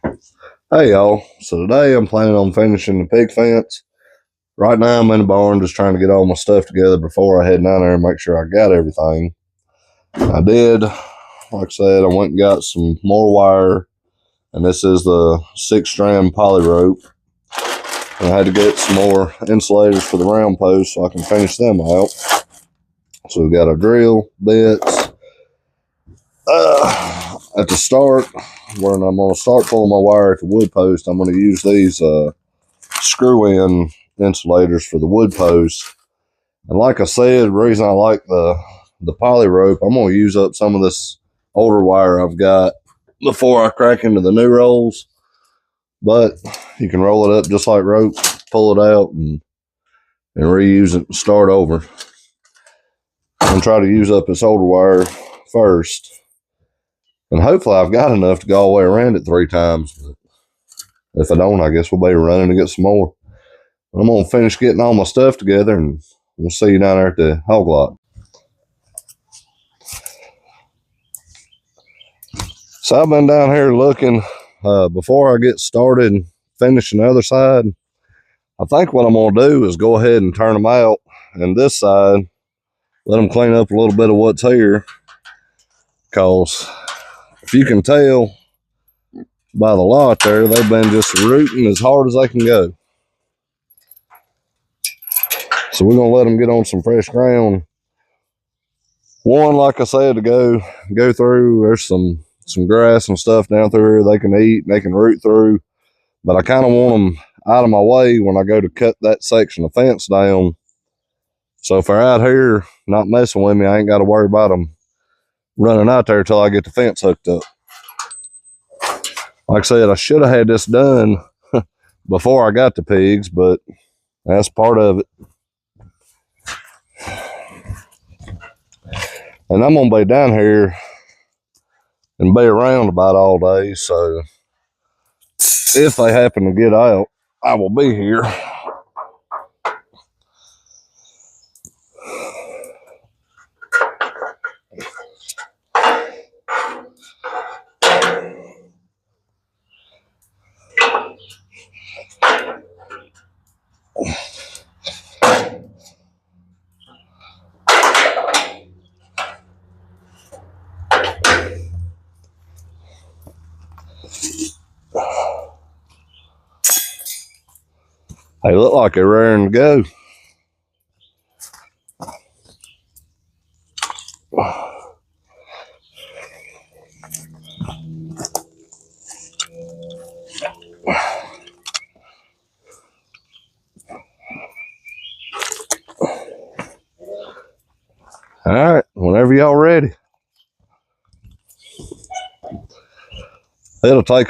Hey y'all, so today I'm planning on finishing the pig fence. Right now I'm in the barn just trying to get all my stuff together before I head down there and make sure I got everything. I did, like I said, I went and got some more wire, and this is the 6-strand poly rope. And I had to get some more insulators for the round posts so I can finish them out. So we got our drill bits. At the start, when I'm going to start pulling my wire at the wood post, I'm going to use these screw-in insulators for the wood posts. And like I said, the reason I like the poly rope, I'm going to use up some of this older wire I've got before I crack into the new rolls. But you can roll it up just like rope, pull it out, and reuse it and start over. I'm going to try to use up this older wire first. And hopefully I've got enough to go all the way around it 3 times. But if I don't, I guess we'll be running to get some more. But I'm going to finish getting all my stuff together, and we'll see you down there at the hog lot. So I've been down here looking. Before I get started finishing the other side, I think what I'm going to do is go ahead and turn them out. And this side, let them clean up a little bit of what's here. Because if you can tell by the lot there, they've been just rooting as hard as they can go. So we're going to let them get on some fresh ground. One, like I said, to go through, there's some grass and stuff down through here they can eat, they can root through. But I kind of want them out of my way when I go to cut that section of fence down. So if they're out here not messing with me, I ain't got to worry about them running out there till I get the fence hooked up. Like I said, I should have had this done before I got the pigs, but that's part of it. And I'm going to be down here and be around about all day, so if they happen to get out, I will be here. They look like they're raring to go. All right, whenever y'all ready. It'll take.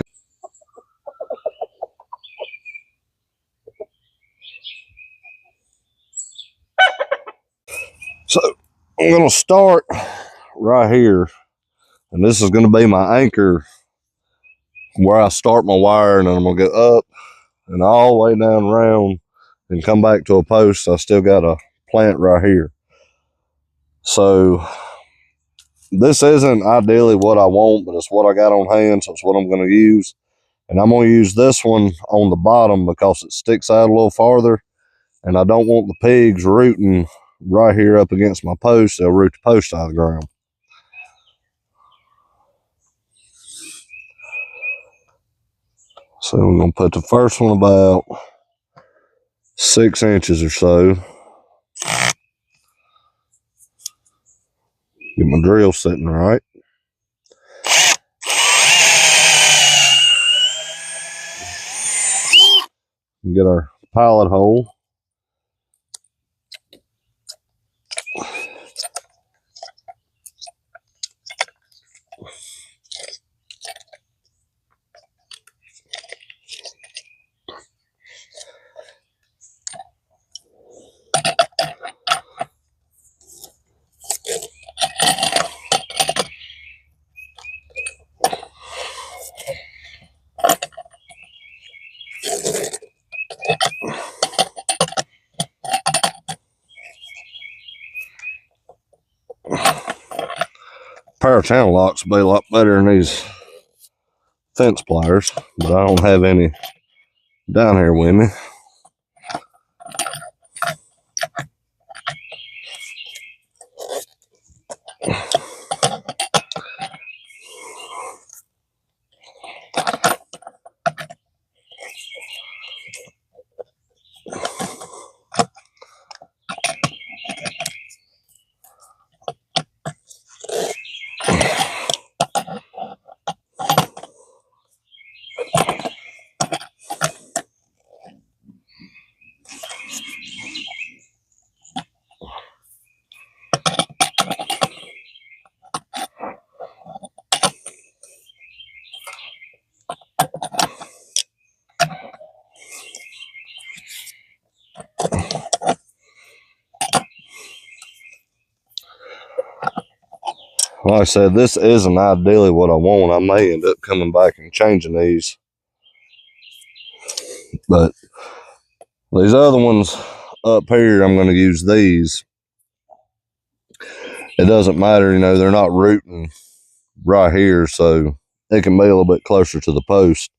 So I'm gonna start right here, and this is gonna be my anchor where I start my wire, and then I'm gonna go up and all the way down around and come back to a post. I still got a plant right here. So this isn't ideally what I want, but it's what I got on hand, so it's what I'm gonna use. And I'm gonna use this one on the bottom because it sticks out a little farther, and I don't want the pigs rooting right here up against my post. They'll root the post out of the ground. So we're gonna put the first one about 6 inches or so. Get my drill sitting right. Get our pilot hole. Pair of channel locks would be a lot better than these fence pliers, but I don't have any down here with me. Like I said, this isn't ideally what I want. I may end up coming back and changing these. But these other ones up here, I'm going to use these. It doesn't matter, you know, they're not rooting right here, so it can be a little bit closer to the post.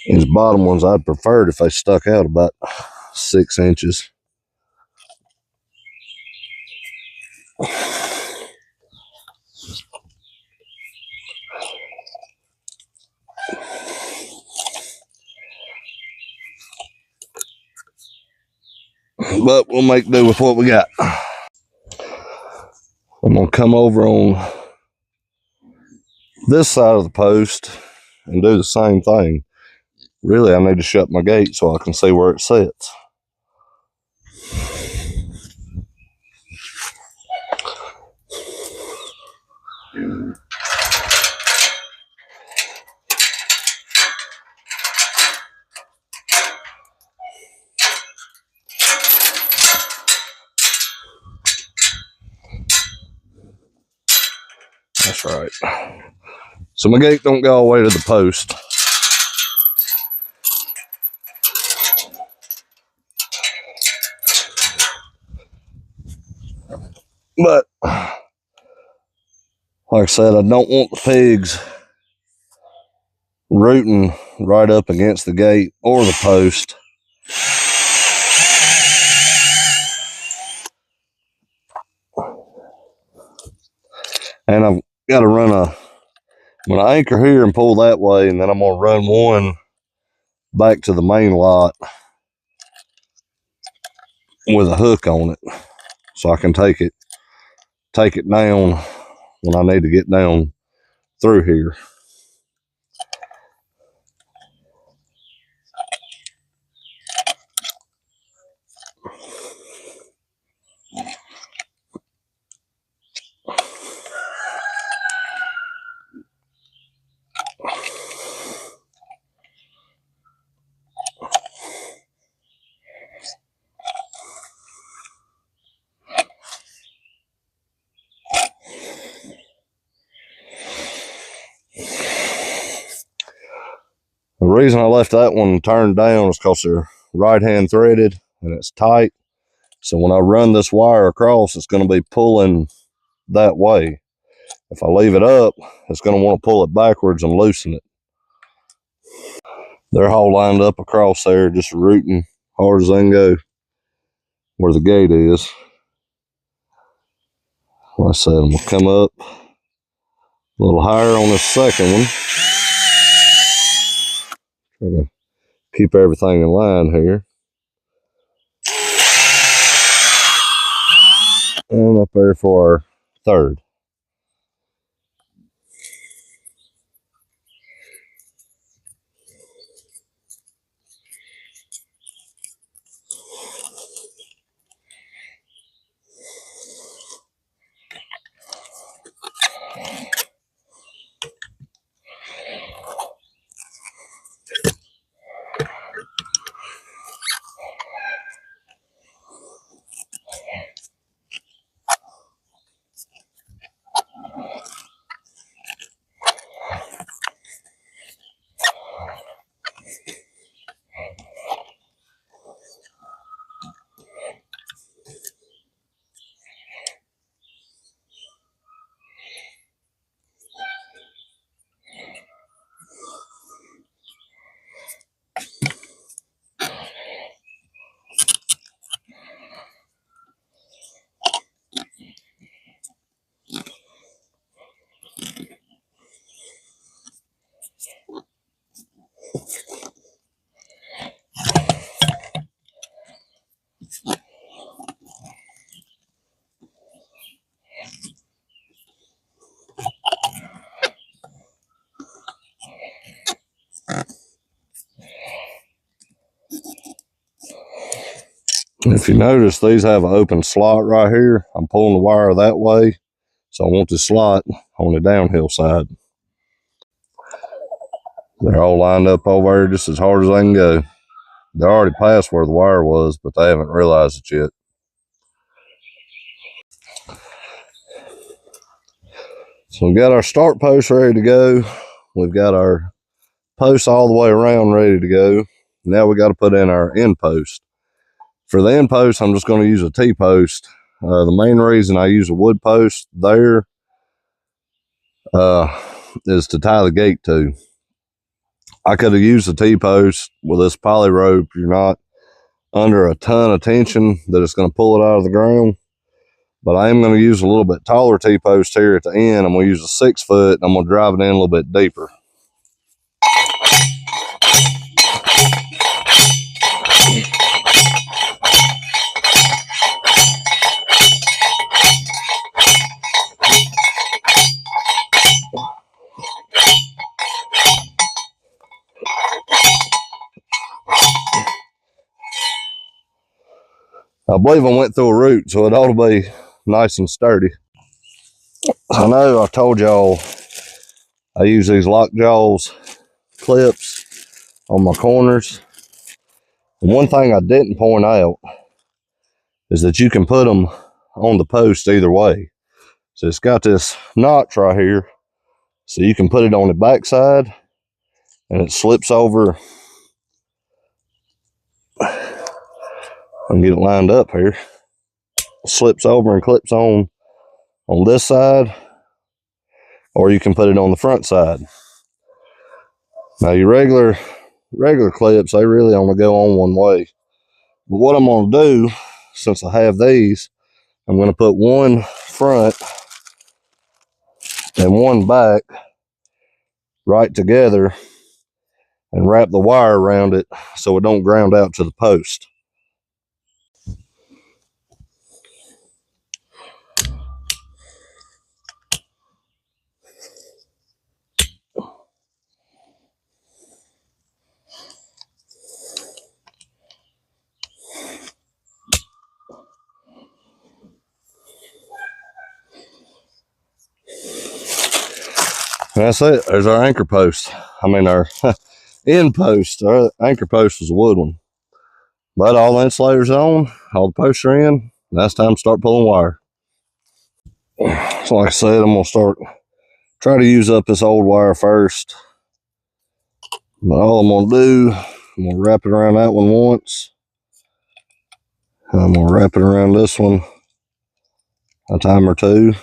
These bottom ones, I'd prefer it if they stuck out about 6 inches. But we'll make do with what we got. I'm going to come over on this side of the post and do the same thing. Really, I need to shut my gate so I can see where it sits. That's right. So my gate don't go all the way to the post. But like I said, I don't want the pigs rooting right up against the gate or the post. And I've got to run I'm going to anchor here and pull that way, and then I'm going to run one back to the main lot with a hook on it so I can take it down when I need to get down through here. The reason I left that one turned down is because they're right hand threaded and it's tight. So when I run this wire across, it's going to be pulling that way. If I leave it up, it's going to want to pull it backwards and loosen it. They're all lined up across there, just rooting hard as they can go where the gate is. Like I said, I'm going to come up a little higher on this second one. Try to keep everything in line here. And up there for our third. If you notice, these have an open slot right here. I'm pulling the wire that way, so I want the slot on the downhill side. They're all lined up over there just as hard as they can go. They're already past where the wire was, but they haven't realized it yet. So we've got our start post ready to go. We've got our posts all the way around ready to go. Now we got to put in our end post. For the end post, I'm just going to use a T-post. The main reason I use a wood post there is to tie the gate to. I could have used the T-post with this poly rope. You're not under a ton of tension that it's going to pull it out of the ground. But I am going to use a little bit taller T-post here at the end. I'm going to use a 6 foot and I'm going to drive it in a little bit deeper. I believe I went through a root, so it ought to be nice and sturdy. I know I told y'all I use these Lockjaws clips on my corners. And one thing I didn't point out is that you can put them on the post either way. So it's got this notch right here, so you can put it on the back side and it slips over. I'll get it lined up here. Slips over and clips on this side, or you can put it on the front side. Now your regular clips, they really only go on one way. But what I'm going to do, since I have these, I'm going to put one front and one back right together and wrap the wire around it so it don't ground out to the post. And that's it. There's our anchor post. I mean, our end post. Our anchor post was a wood one. But all the insulators on, all the posts are in. Now it's time to start pulling wire. So like I said, I'm going to try to use up this old wire first. But all I'm going to do, I'm going to wrap it around that one once. And I'm going to wrap it around this one a time or two.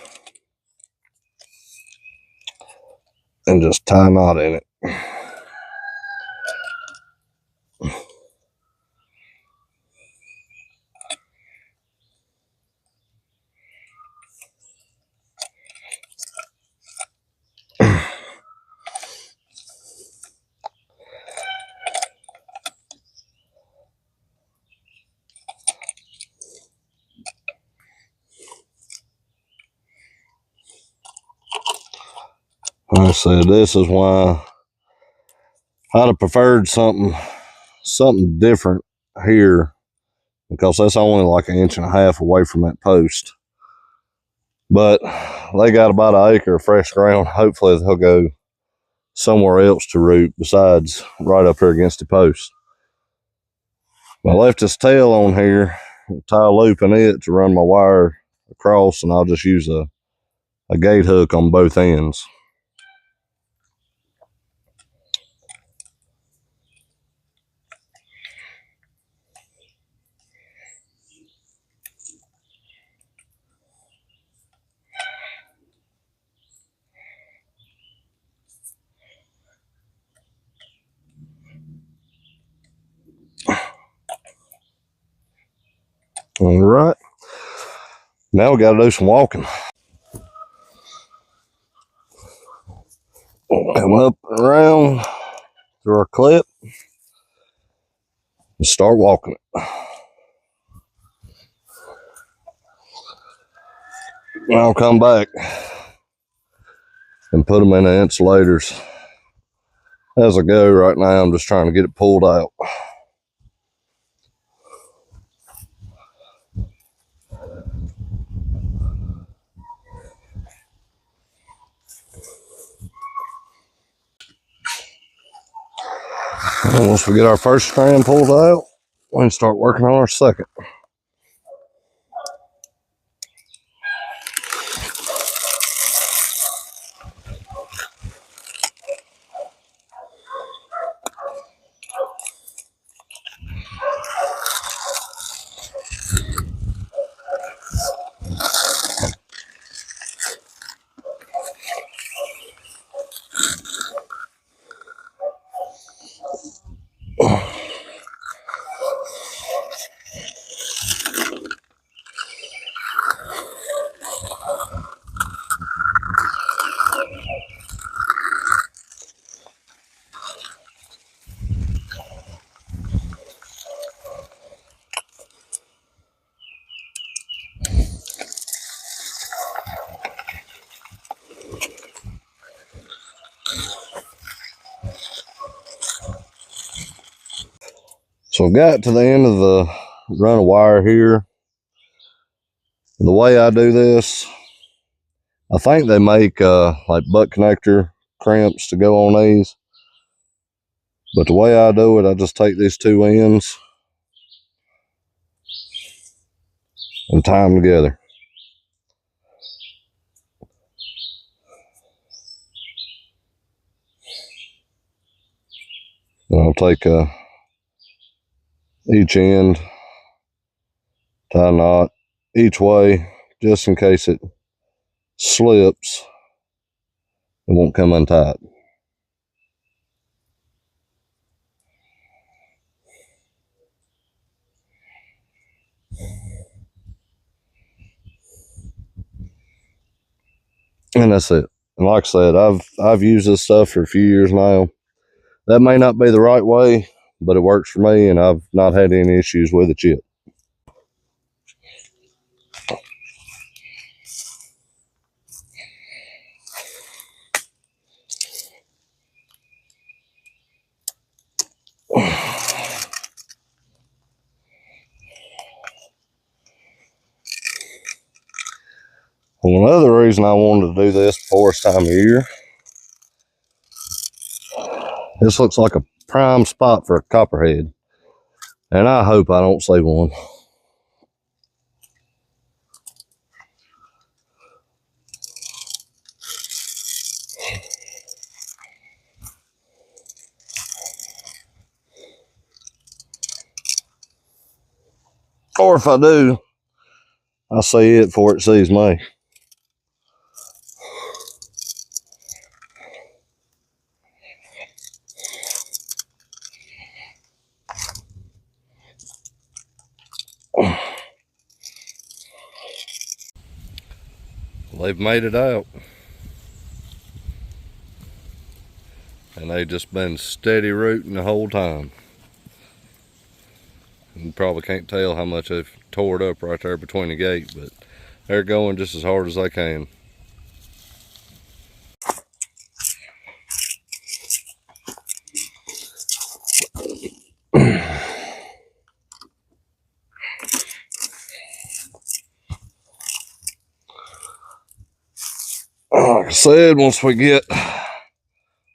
And just tie a knot in it. Like I said, this is why I'd have preferred something different here, because that's only like 1.5 inches away from that post. But they got about 1 acre of fresh ground. Hopefully they'll go somewhere else to root besides right up here against the post. I left this tail on here, tie a loop in it to run my wire across, and I'll just use a gate hook on both ends. All right, now we got to do some walking. Come up and around through our clip and start walking it. I'll come back and put them in the insulators as I go. Right now I'm just trying to get it pulled out. And once we get our first strand pulled out, we can start working on our second. So I got to the end of the run of wire here. The way I do this, I think they make like butt connector crimps to go on these. But the way I do it, I just take these two ends and tie them together. And I'll take each end, tie a knot each way, just in case it slips, it won't come untied. And that's it. And like I said, I've used this stuff for a few years now. That may not be the right way, but it works for me, and I've not had any issues with it yet. Well, another reason I wanted to do this before this time of year, this looks like a prime spot for a copperhead, and I hope I don't see one. Or if I do, I see it before it sees me. They've made it out. And they've just been steady rooting the whole time. You probably can't tell how much they've tore it up right there between the gate, but they're going just as hard as they can. Like I said, once we get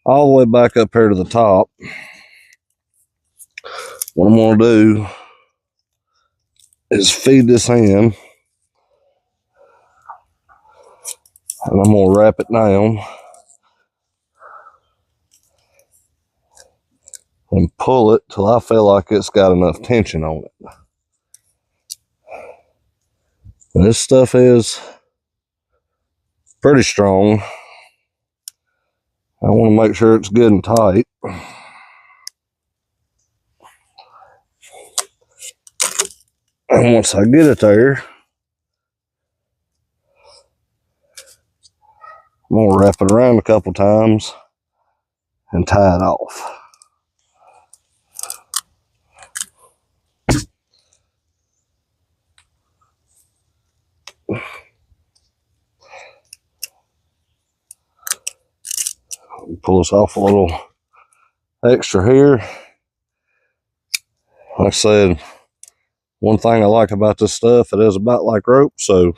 all the way back up here to the top, what I'm going to do is feed this in, and I'm going to wrap it down and pull it till I feel like it's got enough tension on it. And this stuff is pretty strong. I want to make sure it's good and tight. And once I get it there, I'm going to wrap it around a couple times and tie it off. Pull this off a little extra here. Like I said, one thing I like about this stuff, it is about like rope, so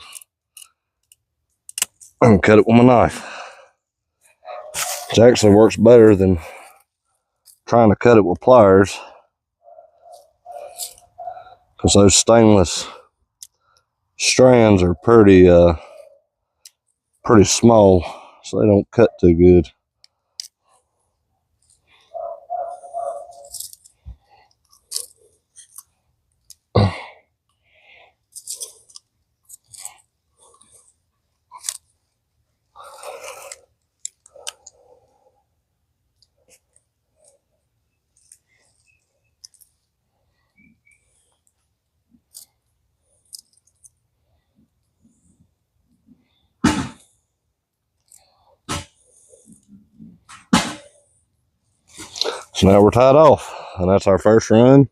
I can cut it with my knife. It actually works better than trying to cut it with pliers, because those stainless strands are pretty small, so they don't cut too good. So now we're tied off, and that's our first run.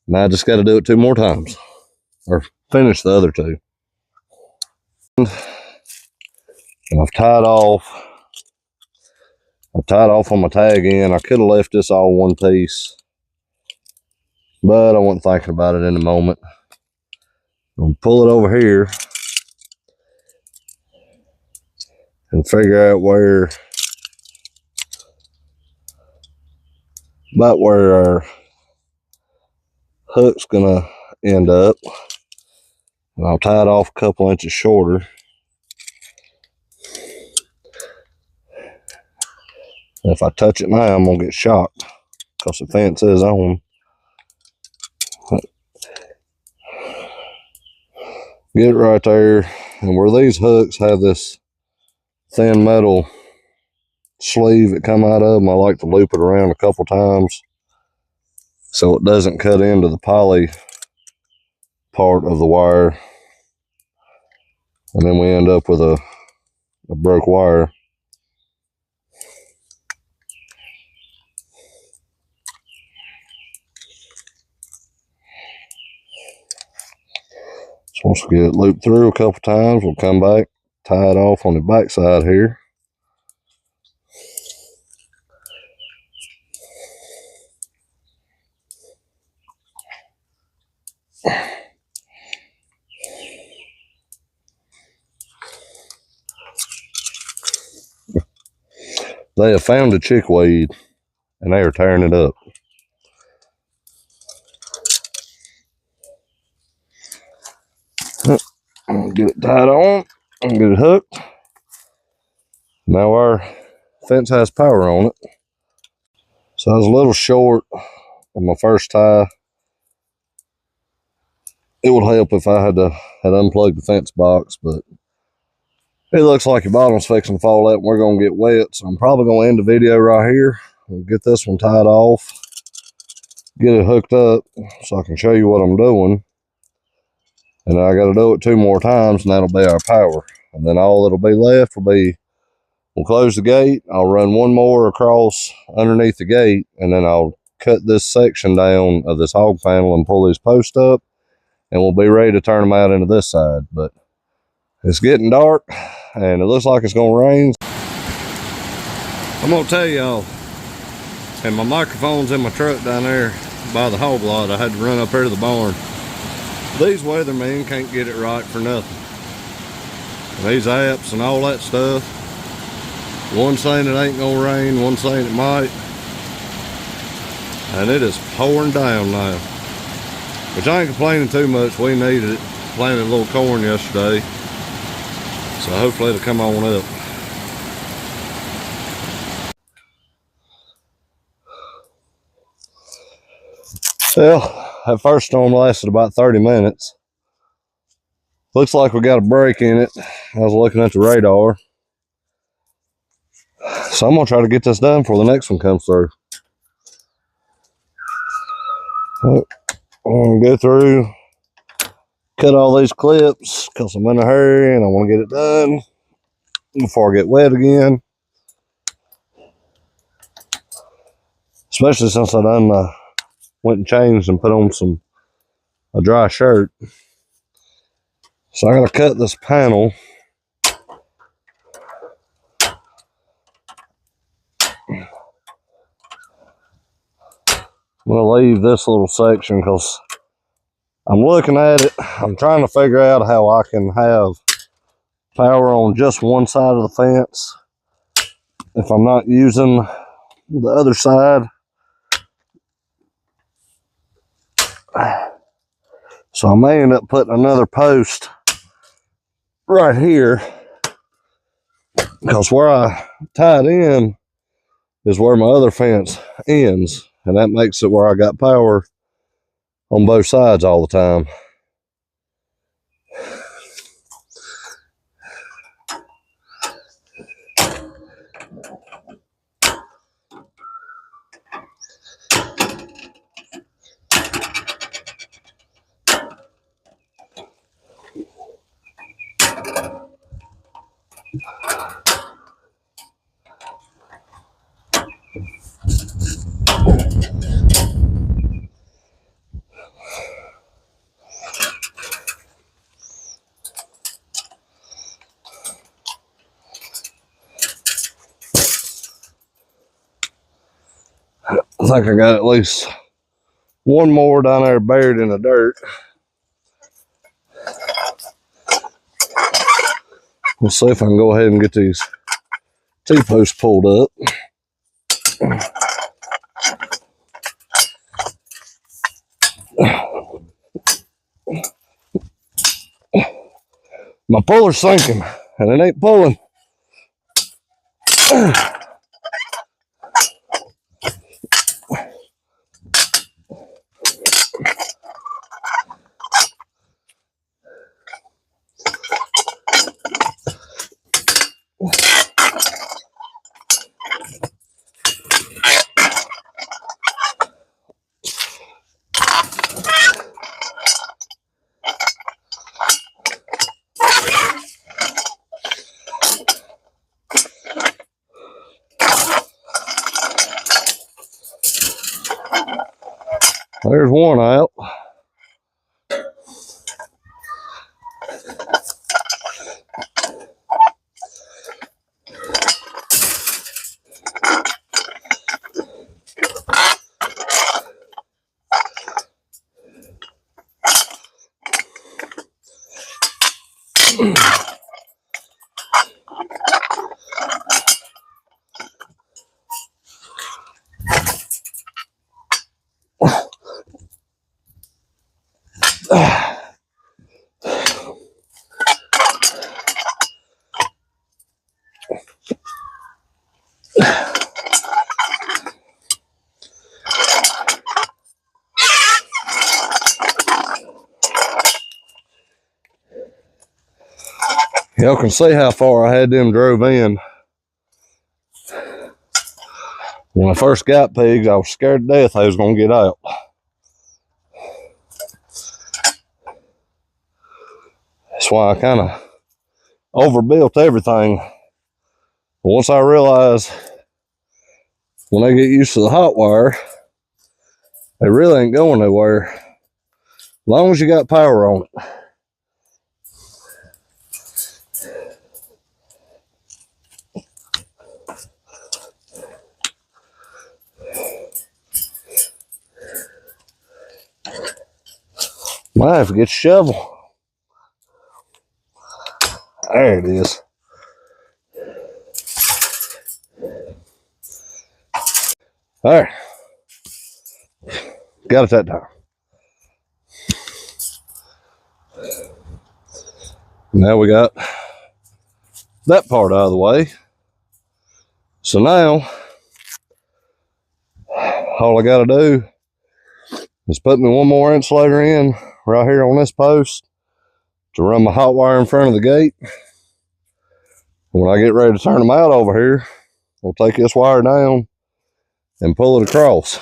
Now I just got to do it 2 more times, or finish the other 2. And I've tied off. On my tag end. I could have left this all one piece, but I wasn't thinking about it in the moment. I'm gonna pull it over here and figure out about where our hook's gonna end up, and I'll tie it off a couple inches shorter. And if I touch it now, I'm gonna get shocked because the fence is on. Get it right there, and where these hooks have this thin metal sleeve that come out of them, I like to loop it around a couple times so it doesn't cut into the poly part of the wire, and then we end up with a broke wire. So once we get it looped through a couple times, we'll come back, tie it off on the back side here. They have found a chickweed, and they are tearing it up. Get it tied on and get it hooked. Now our fence has power on it. So I was a little short on my first tie. It would help if I had unplugged the fence box, but it looks like your bottom's fixing to fall out and we're gonna get wet. So I'm probably gonna end the video right here. We'll get this one tied off, get it hooked up so I can show you what I'm doing. And I got to do it 2 more times, and that'll be our power. And then all that'll be left will be, we'll close the gate. I'll run 1 more across underneath the gate, and then I'll cut this section down of this hog panel and pull these posts up, and we'll be ready to turn them out into this side. But it's getting dark, and it looks like it's going to rain. I'm going to tell y'all, and my microphone's in my truck down there by the hog lot. I had to run up here to the barn. These weathermen can't get it right for nothing. These apps and all that stuff. One saying it ain't gonna rain, one saying it might. And it is pouring down now. Which I ain't complaining too much. We needed it. Planted a little corn yesterday. So hopefully it'll come on up. Well, that first storm lasted about 30 minutes. Looks like we got a break in it. I was looking at the radar. So I'm going to try to get this done before the next one comes through. I'm going to go through, cut all these clips because I'm in a hurry and I want to get it done before I get wet again. Especially since I done went and changed and put on a dry shirt. So I gotta cut this panel. I'm gonna leave this little section because I'm looking at it. I'm trying to figure out how I can have power on just one side of the fence if I'm not using the other side. So I may end up putting another post right here, because where I tied in is where my other fence ends, and that makes it where I got power on both sides all the time. I think I got at least one more down there buried in the dirt. We'll see if I can go ahead and get these T-posts pulled up. My puller's sinking, and it ain't pulling. There's one out. Y'all can see how far I had them drove in. When I first got pigs, I was scared to death they was going to get out. That's why I kind of overbuilt everything. But once I realized when they get used to the hot wire, they really ain't going nowhere. As long as you got power on it. Might have to get a shovel. There it is. There. Got it that time. Now we got that part out of the way. So now, all I got to do is put me one more insulator in right here on this post to run my hot wire in front of the gate. When I get ready to turn them out over here, we'll take this wire down and pull it across.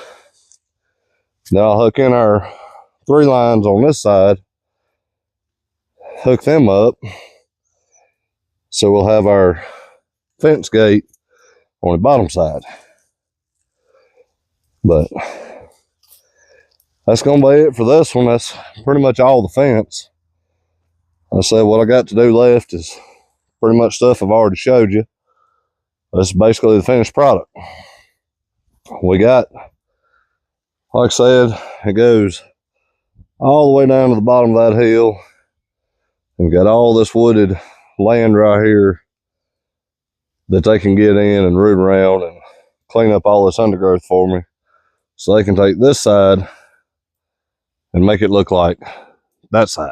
Now I'll hook in our 3 lines on this side, hook them up, so we'll have our fence gate on the bottom side. But that's going to be it for this one. That's pretty much all the fence. I said what I got to do left is pretty much stuff I've already showed you. This is basically the finished product. We got, like I said, it goes all the way down to the bottom of that hill. We've got all this wooded land right here that they can get in and root around and clean up all this undergrowth for me. So they can take this side and make it look like that side.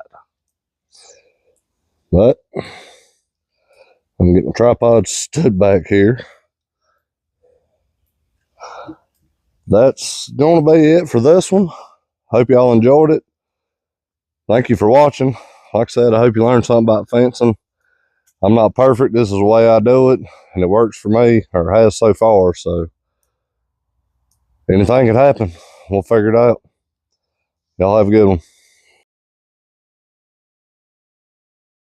But I'm getting my tripod stood back here. That's going to be it for this one. Hope y'all enjoyed it. Thank you for watching. Like I said, I hope you learned something about fencing. I'm not perfect. This is the way I do it, and it works for me, or has so far. So anything could happen. We'll figure it out. Y'all have a good one.